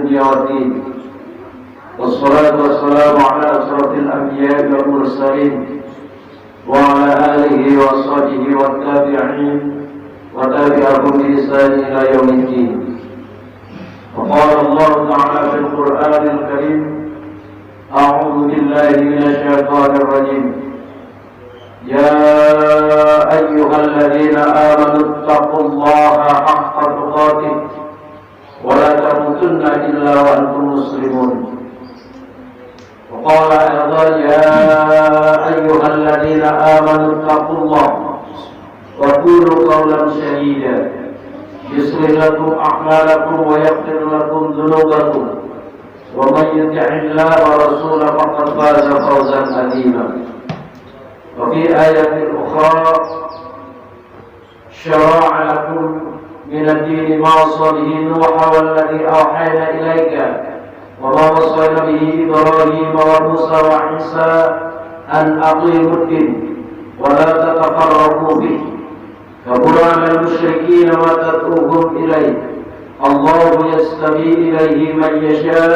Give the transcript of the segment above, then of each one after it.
الدنيا والدين والصلاة والسلام على أشرف الأنبياء والمرسلين وعلى آله وصحبه والتابعين وتابعهم بإحسان إلى يوم الدين. وقال الله تعالى في القرآن الكريم: أعوذ بالله من الشيطان الرجيم. يا أيها الذين آمنوا اتقوا الله حق تقاته ولا تموتن إلا وأنتم مسلمون. وقال أيضا: يا أيها الذين آمنوا اتقوا الله وقولوا قولا سديدا يصلح لكم أعمالكم ويغفر لكم ذنوبكم ومن يطع الله ورسوله فقد فاز فوزا عظيما. وفي آية أخرى: شرع لكم من الدين ما وصى به نوح والذي أوحينا إليك وما وصينا به إبراهيم وموسى وعيسى أن أقيموا الدين ولا تتفرقوا به كبر على المشركين ما تدعوهم إليه الله يستبي إليه من يشاء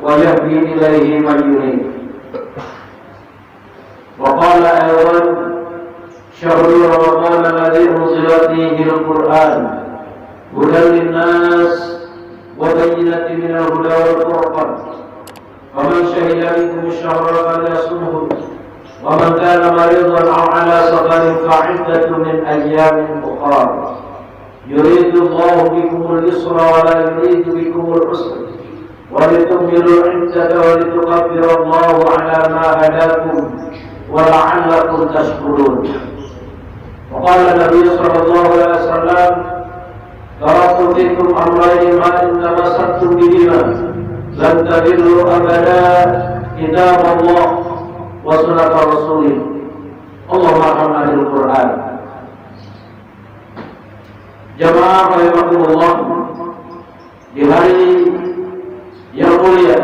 ويهدي إليه من يريد. وقال أيضا: شهر رمضان الذي أنزل فيه القرآن هدى للناس وبينة من الهدى والفرقان فمن شهد منكم الشهر فليصمه ومن كان مريضا أو على سفر فعدة من أيام أخرى يريد الله بكم اليسر ولا يريد بكم العسر ولتكملوا العدة ولتكبروا الله على ما هداكم ولعلكم تشكرون. وقال النبي صلى الله عليه وسلم: تركت فيكم أمرين ما إن تمسكتم بهما لن تضلوا أبدا كتاب الله وسنة رسوله. اللهم ارحمنا بالقرآن. Jamaah rahimakumullah, di hari yang mulia,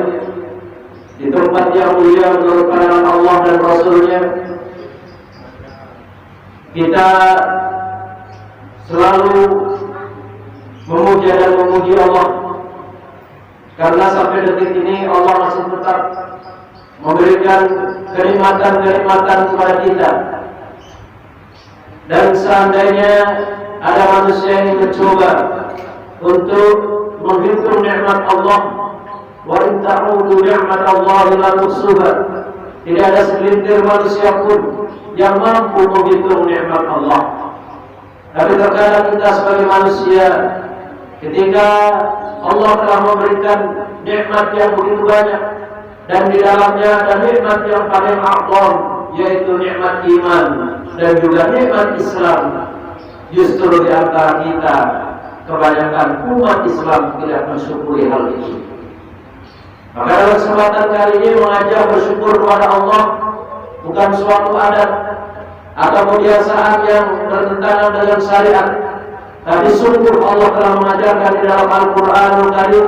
di tempat yang mulia menurut pandangan Allah dan Rasulnya, kita selalu memuja dan memuji Allah karena sampai detik ini Allah masih tetap memberikan kenikmatan-kenikmatan kepada kita. Dan seandainya ada manusia yang mencoba untuk menghitung nikmat Allah, wa in ta'udu ni'matallahi la tuhsuha, tidak ada segelintir manusia pun yang mampu menghitung nikmat Allah. Tapi terkadang kita sebagai manusia, ketika Allah telah memberikan nikmat yang begitu banyak, dan di dalamnya ada nikmat yang paling a'zam, yaitu nikmat iman dan juga nikmat Islam, justru di antara kita kebanyakan umat Islam tidak mensyukuri hal itu. Maka dalam kesempatan kali ini mengajak bersyukur kepada Allah bukan suatu adat atau kebiasaan yang bertentangan dengan syariat, tapi sungguh Allah telah mengajarkan di dalam Al-Qur'anul Karim: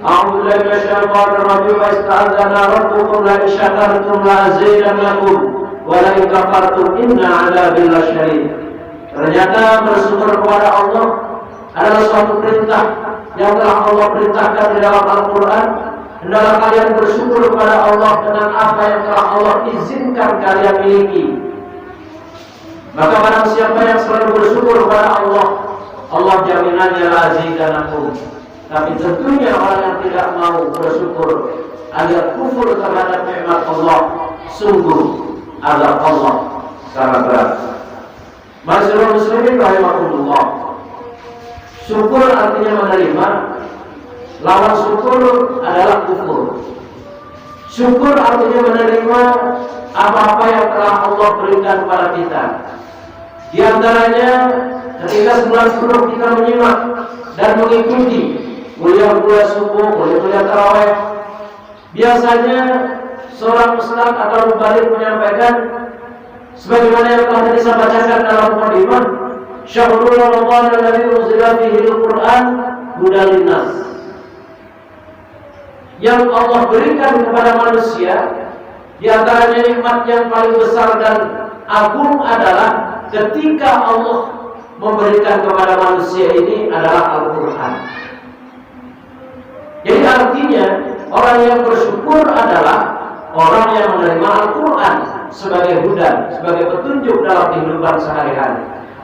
A'udzu billahi minasyaitonir rajim, wa ista'adzana rabbukum la in syakartum la azidannakum wa la in kafartum inna 'adzabi lasyadid. Ternyata bersyukur kepada Allah adalah suatu perintah yang telah Allah perintahkan di dalam Al-Qur'an. Hendaklah kalian bersyukur kepada Allah dengan apa yang telah Allah izinkan kalian miliki. Maka barang siapa yang selalu bersyukur kepada Allah, Allah jaminannya la azidanakum. Tapi tentunya orang yang tidak mau bersyukur alias kufur terhadap nikmat Allah, sungguh azab Allah sangat berat. Masyaallah muslimin rahimakumullah. Syukur artinya menerima, lawan syukur adalah kufur. Syukur artinya menerima apa-apa yang telah Allah berikan kepada kita. Di antaranya ketika sebulan penuh kita menyimak dan mengikuti kuliah-kuliah subuh, kuliah-kuliah tarawih. Biasanya seorang ustaz atau mubalik menyampaikan sebagaimana yang telah tadi saya bacakan dalam mukadimah, Syahrul Ramadan alladzi unzila fihi al-Qur'an hudan linnas. Yang Allah berikan kepada manusia, di antaranya nikmat yang paling besar dan agung adalah ketika Allah memberikan kepada manusia ini adalah Al-Quran. Jadi artinya orang yang bersyukur adalah orang yang menerima Al-Quran sebagai hudan, sebagai petunjuk dalam kehidupan sehari-hari.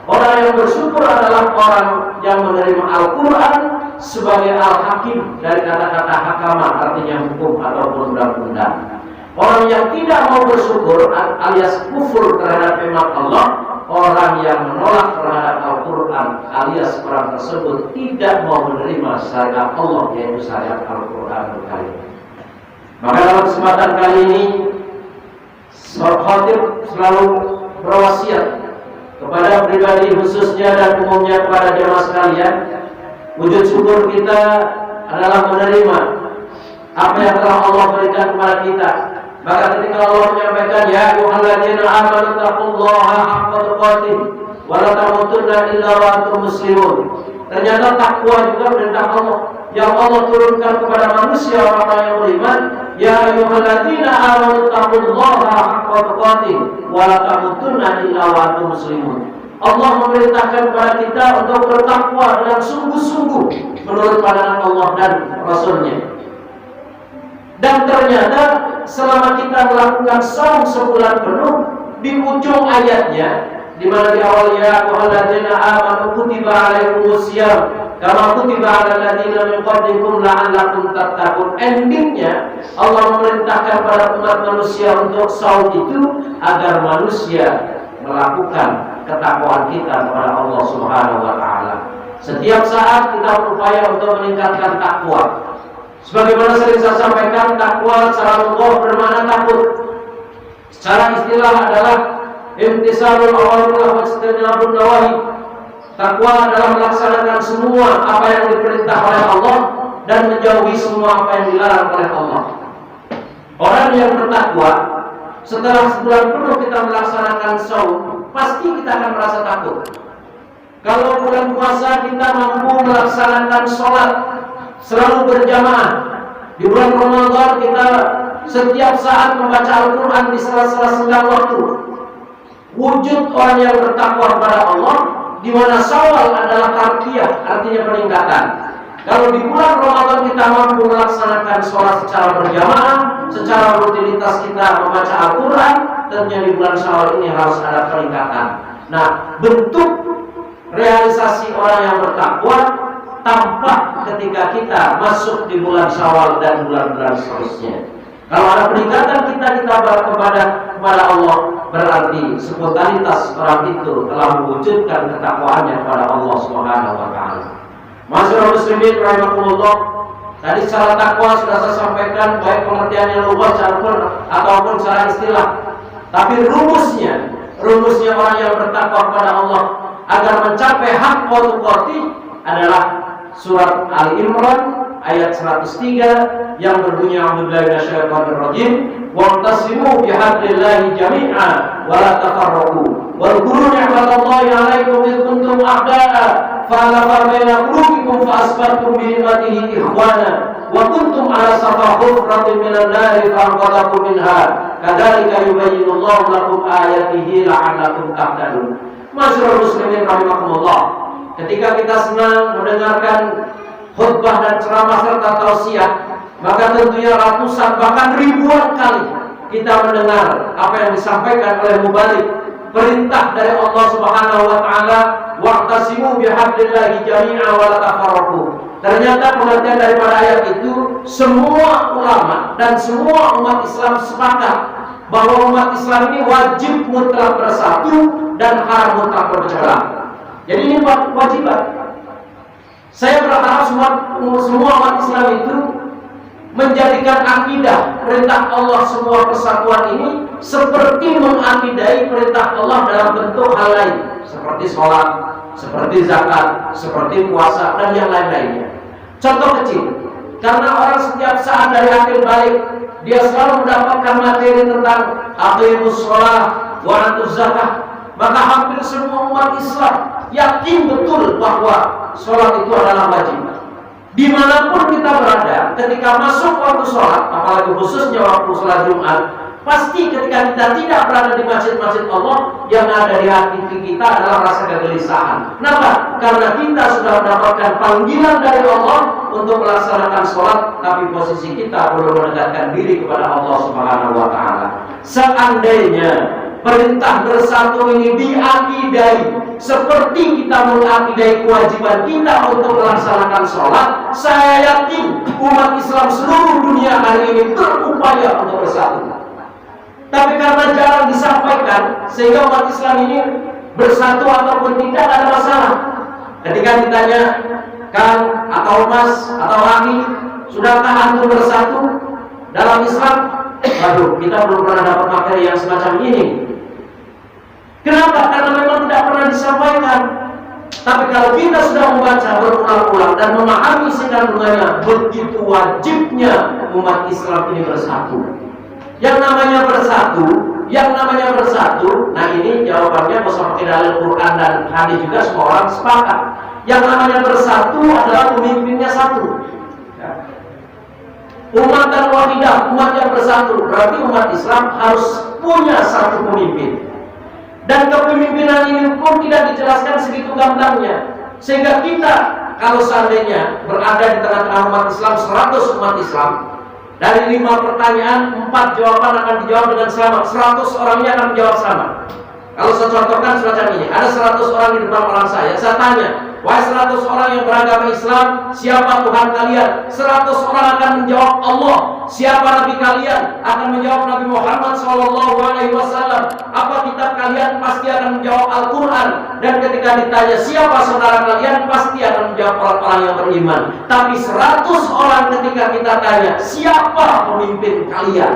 Orang yang bersyukur adalah orang yang menerima Al-Quran sebagai Al-Hakim, dari kata-kata hakama, artinya hukum ataupun undang-undang. Orang yang tidak mau bersyukur alias kufur terhadap nikmat Allah, orang yang menolak terhadap Al-Quran alias orang tersebut tidak mau menerima syariat Allah, yaitu syariat Al-Quran Al-Karim. Maka dalam kesempatan kali ini khatib selalu berwasiat kepada pribadi khususnya dan umumnya kepada jemaah sekalian, wujud syukur kita adalah menerima apa yang telah Allah berikan kepada kita. Maka ketika Allah menyampaikan, ya ayyuhalladzina amanu taqullaha haqqa tuqatih wa la tamutunna illa wa antum muslimun. Ternyata takwa juga perintah Allah yang Allah turunkan kepada manusia orang yang beriman. Ya ayyuhalladzina amanu taqullaha haqqa tuqatih wa la tamutunna illa wa antum muslimun. Allah memerintahkan kepada kita untuk bertakwa dengan sungguh-sungguh menurut pandangan Allah dan Rasul-Nya. Dan ternyata selama kita melakukan saum sebulan penuh, di ujung ayatnya, di mana di awal ya ayyuhalladzina amanu kutiba alaikumus syiyam kama kutiba alal ladzina min qablikum la'allakum tattaqun. Endingnya Allah memerintahkan pada umat manusia untuk saum itu agar manusia melakukan ketakwaan kita kepada Allah Subhanahu wa taala. Setiap saat kita berupaya untuk meningkatkan takwa. Sebagaimana sering saya sampaikan, takwa secara Allah bermakna takut. Secara istilah adalah imtisalul awamir wa ijtinabun nawahi. Takwa adalah melaksanakan semua apa yang diperintah oleh Allah dan menjauhi semua apa yang dilarang oleh Allah. Orang yang bertakwa, setelah sebulan penuh kita melaksanakan saum, pasti kita akan merasa takut. Kalau bulan puasa kita mampu melaksanakan sholat selalu berjamaah, di bulan Ramadan kita setiap saat membaca Al-Quran di sela-sela senggang waktu. Wujud orang yang bertakwa kepada Allah, di mana Syawal adalah tarbiyah, artinya peningkatan. Kalau di bulan Ramadan kita mampu melaksanakan sholat secara berjamaah, secara rutinitas kita membaca Al-Quran, tentunya di bulan Syawal ini harus ada peningkatan. Nah, bentuk realisasi orang yang bertakwa tampak ketika kita masuk di bulan Syawal dan bulan-bulan seterusnya. Kalau ada peningkatan kita kepada Allah, berarti spontanitas orang itu telah mewujudkan ketakwaannya kepada Allah Subhanahu wa taala. Masyaallah muslimin rahimakumullah. Tadi secara takwa sudah saya sampaikan, baik pengertiannya lugas ataupun secara istilah. Tapi rumusnya orang yang bertakwa kepada Allah agar mencapai haqqa tuqatih adalah surat Al-Imran ayat 103 yang berbunyi a'udzubillahi minasyaitonirrajim wa'tasimu bihablillahi jami'a wa la tafarraqu wadhkuru ni'matallahi 'alaikum id kuntum a'da'a fa'alafa baina qulubikum fa'asbatum bi ni'matihi ikhwana wa kuntum 'ala safa hufratin minan nari fa'anqadhakum minha kadzalika yubayyinullahu lakum ayatihi la'allakum tahtadun. Masyaallah muslimin rahimakumullah. Ketika kita senang mendengarkan khutbah dan ceramah serta tausiah, maka tentunya ratusan bahkan ribuan kali kita mendengar apa yang disampaikan oleh mubalik, perintah dari Allah Subhanahu wa taala, wa'tasimu bihablillahi jami'a wa la tafarraqu. Ternyata pengertian daripada ayat itu semua ulama dan semua umat Islam sepakat bahwa umat Islam ini wajib mutlak bersatu dan haram mutlak berpecah. Jadi ini kewajiban. Saya berharap semua umat Islam itu menjadikan akidah perintah Allah semua persatuan ini seperti mengakidai perintah Allah dalam bentuk hal lain, seperti sholat, seperti zakat, seperti puasa dan yang lain-lainnya. Contoh kecil, karena orang setiap saat dari akhir balik dia selalu mendapatkan materi tentang aqimus sholat wa atuz zakah, maka hampir semua umat Islam yakin betul bahwa sholat itu adalah wajib. Dimanapun kita berada, ketika masuk waktu sholat, apalagi khususnya waktu sholat Jumat, pasti ketika kita tidak berada di masjid-masjid Allah, yang ada di hati kita adalah rasa kegelisahan. Kenapa? Karena kita sudah mendapatkan panggilan dari Allah untuk melaksanakan sholat, tapi posisi kita belum mendekatkan diri kepada Allah Subhanahu wa Ta'ala. Seandainya perintah bersatu ini diakidai seperti kita mengakidai kewajiban kita untuk melaksanakan sholat, saya yakin umat Islam seluruh dunia hari ini berupaya untuk bersatu. Tapi karena jarang disampaikan, sehingga umat Islam ini bersatu ataupun tidak ada masalah. Ketika ditanya, Kang atau Mas atau Ami, sudahkah antum bersatu dalam Islam? Waduh, kita belum pernah dapat materi yang semacam ini. Kenapa? Karena memang tidak pernah disampaikan. Tapi kalau kita sudah membaca berulang-ulang dan memahami isi kandungannya, begitu wajibnya umat Islam ini bersatu. Yang namanya bersatu, nah ini jawabannya bersama dalil Quran dan hadis juga semua orang sepakat. Yang namanya bersatu adalah pemimpinnya satu. Umat dan wahidah, umat yang bersatu, berarti umat Islam harus punya satu pemimpin. Dan kepemimpinan ini pun tidak dijelaskan segitu gamblang-nya. Sehingga kita, kalau seandainya berada di tengah-tengah umat Islam, 100 umat Islam, dari 5 pertanyaan, 4 jawaban akan dijawab dengan sama. 100 orangnya akan menjawab sama. Kalau saya contohkan semacam ini, ada 100 orang di depan orang saya tanya, wahai 100 orang yang beragama Islam, siapa Tuhan kalian? 100 orang akan menjawab Allah. Siapa Nabi kalian? Akan menjawab Nabi Muhammad SAW. Apa kitab kalian? Pasti akan menjawab Al-Quran. Dan ketika ditanya siapa saudara kalian, pasti akan menjawab orang-orang yang beriman. Tapi 100 orang ketika kita tanya, siapa pemimpin kalian?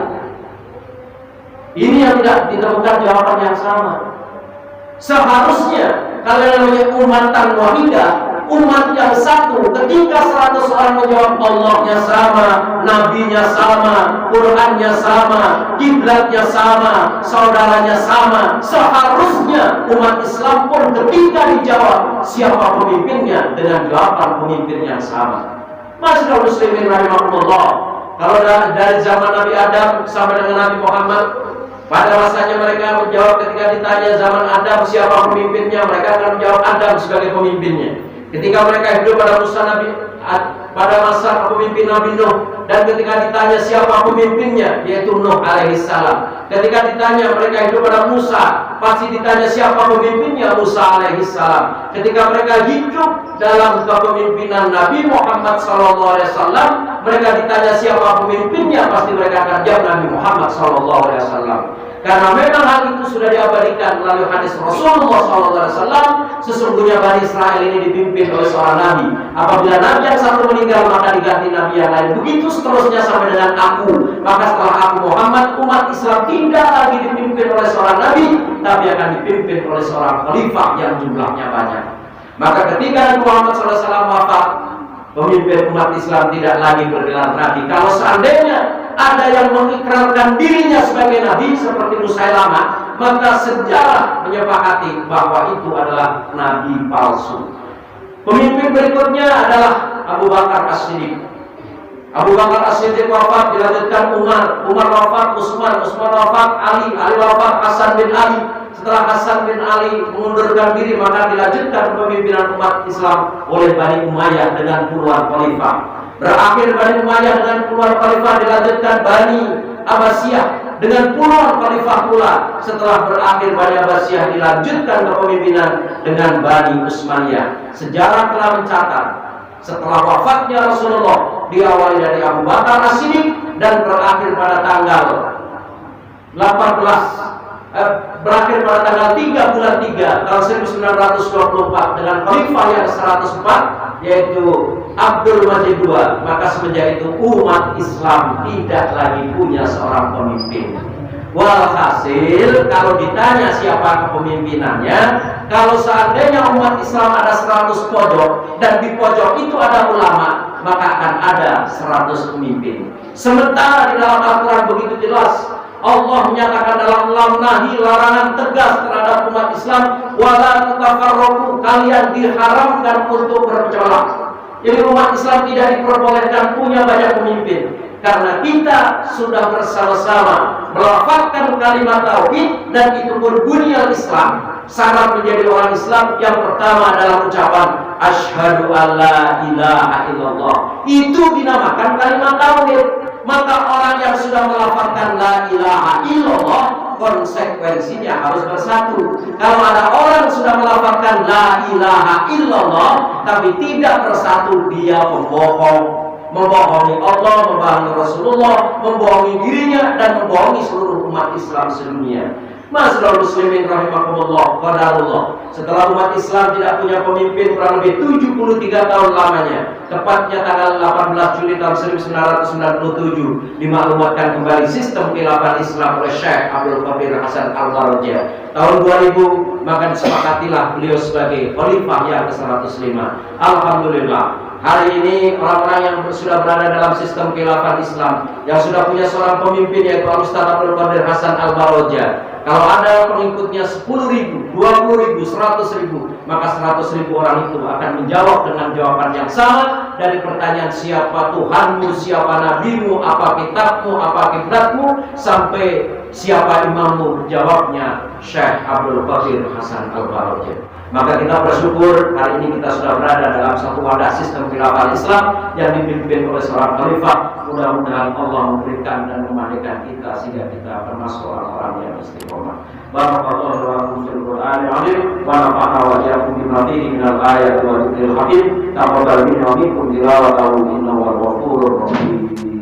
Ini yang tidak ditemukan jawaban yang sama. Seharusnya kalau yang namanya umatan wahidah, umat yang satu, ketika 100 orang menjawab Allahnya sama, Nabinya sama, Qurannya sama, kiblatnya sama, saudaranya sama, seharusnya umat Islam pun ketika dijawab siapa pemimpinnya dengan jawaban pemimpin yang sama. Masyaallah muslimin rahimahumullah. Kalau dari zaman Nabi Adam sampai dengan Nabi Muhammad, pada masanya mereka menjawab ketika ditanya zaman Adam siapa pemimpinnya, mereka akan menjawab Adam sebagai pemimpinnya. Ketika mereka hidup pada masa kepemimpinan Nabi Nuh, dan ketika ditanya siapa pemimpinnya, yaitu Nuh alaihissalam. Ketika ditanya mereka hidup pada Musa, pasti ditanya siapa pemimpinnya, Musa alaihissalam. Ketika mereka hidup dalam kepemimpinan Nabi Muhammad SAW, mereka ditanya siapa pemimpinnya, pasti mereka akan jawab Nabi Muhammad SAW. Karena memang hal itu sudah diabadikan melalui hadis Rasulullah SAW. Sesungguhnya Bani Israel ini dipimpin oleh seorang nabi. Apabila nabi yang satu meninggal, maka diganti nabi yang lain. Begitu seterusnya sampai dengan aku. Maka setelah aku Muhammad, umat Islam tidak lagi dipimpin oleh seorang nabi, tapi akan dipimpin oleh seorang khalifah yang jumlahnya banyak. Maka ketika Nabi Muhammad SAW wafat, pemimpin umat Islam tidak lagi bergelar nabi. Kalau seandainya ada yang mengikrarkan dirinya sebagai nabi seperti Musailamah, maka sejarah menyepakati bahwa itu adalah nabi palsu. Pemimpin berikutnya adalah Abu Bakar As-Siddiq. Abu Bakar As-Siddiq wafat, dilanjutkan Umar wafat, Utsman wafat, Ali wafat, Hasan bin Ali. Setelah Hasan bin Ali mengundurkan diri, maka dilanjutkan kepemimpinan umat Islam oleh Bani Umayyah dengan puluhan khalifah. Berakhir Bani Umayyah dengan puluhan khalifah, dilanjutkan Bani Abbasiyah dengan puluhan khalifah pula. Setelah berakhir Bani Abbasiyah, dilanjutkan kepemimpinan dengan Bani Utsmaniyah. Sejarah telah mencatat setelah wafatnya Rasulullah diawali dari Abu Bakar As-Siddiq dan berakhir pada tanggal 3 bulan 3 tahun 1924 dengan khalifah yang 104, yaitu Abdul Majid II. Maka semenjak itu umat Islam tidak lagi punya seorang pemimpin. Walhasil kalau ditanya siapa kepemimpinannya, kalau seandainya umat Islam ada 100 pojok dan di pojok itu ada ulama, maka akan ada 100 pemimpin. Sementara di dalam Al-Quran begitu jelas Allah menyatakan dalam nahi, larangan tegas terhadap umat Islam, wala tatafarraqu, kalian diharamkan untuk berpecah. Jadi umat Islam tidak diperbolehkan punya banyak pemimpin, karena kita sudah bersama-sama melafazkan kalimat tauhid, dan itu pun bunyal Islam. Syarat menjadi orang Islam yang pertama adalah ucapan asyhadu alla ilaha illallah. Itu dinamakan kalimat tauhid. Maka orang yang sudah melafalkan la ilaha illallah, konsekuensinya harus bersatu. Kalau ada orang sudah melafalkan la ilaha illallah tapi tidak bersatu, dia membohongi Allah, membohongi Rasulullah, membohongi dirinya, dan membohongi seluruh umat Islam sedunia. Ma'asyiral muslimin rahimakumullah, qadarullah. Setelah umat Islam tidak punya pemimpin kurang lebih 73 tahun lamanya, tepatnya tanggal 18 Juli tahun 1997, dimaklumatkan kembali sistem khilafah Islam oleh Syekh Abdul Qadir Hasan Al-Barojah. Tahun 2000 maka disepakatilah beliau sebagai khalifah yang ke-105. Alhamdulillah, hari ini orang-orang yang sudah berada dalam sistem khilafah Islam, yang sudah punya seorang pemimpin yaitu Ustaz Abdul Qadir Hasan Al-Barojah, kalau ada pengikutnya 10.000, 20.000, 100.000, maka 100.000 orang itu akan menjawab dengan jawaban yang sama dari pertanyaan siapa Tuhanmu, siapa nabimu, apa kitabmu, apa kiblatmu, sampai siapa imammu, jawabnya Syekh Abdul Qadir Hasan Al-Barojah. Maka kita bersyukur hari ini kita sudah berada dalam satu wadah sistem khilafah Islam yang dipimpin oleh seorang khalifah. Mudah-mudahan Allah memberikan dan memahdikan kita sehingga kita termasuk orang-orang yang istiqomah. Barakallahu lakum fil Qur'anil 'azim wa nafa'ana wa iyyakum bima fihi minal ayati wa dzikril hakim. Taqabbal minna wa minkum tilawatahu innahu wal ghafurur rahim.